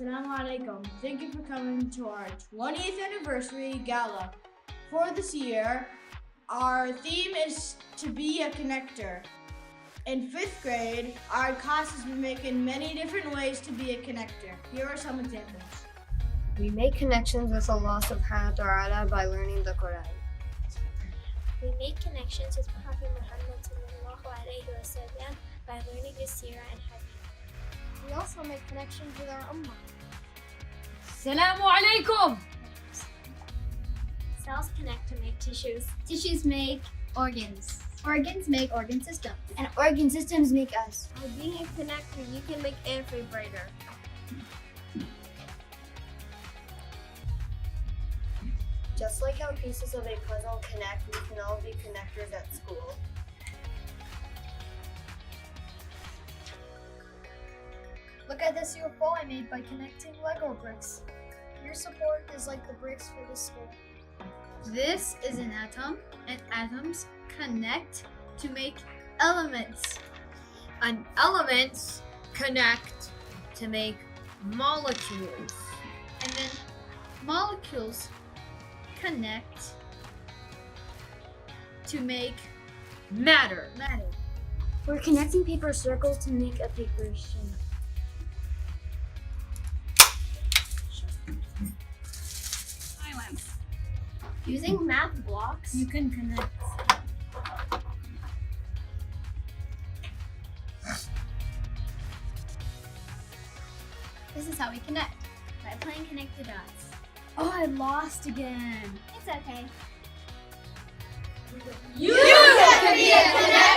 Assalamu alaikum. Thank you for coming to our 20th anniversary gala. For this year, our theme is to be a connector. In 5th grade, our class has been making many different ways to be a connector. Here are some examples. We make connections with Allah subhanahu wa ta'ala by learning the Quran. We make connections with Prophet Muhammad sallallahu alaihi wasallam by learning the Seerah and Hadith. We also make connections with our Ummah. Assalamu alaikum! Cells connect to make tissues. Tissues make organs. Organs make organ systems. And organ systems make us. By being a connector, you can make AFA brighter. Just like how pieces of a puzzle connect, we can all be connectors at school. Look at this UFO I made by connecting Lego bricks. Your support is like the bricks for this school. This is an atom, and atoms connect to make elements. And elements connect to make molecules. And then molecules connect to make matter. We're connecting paper circles to make a paper string. Using math blocks, You can connect. this is how we connect, by playing connect the dots. Oh, I lost again. It's okay. You can be a connector!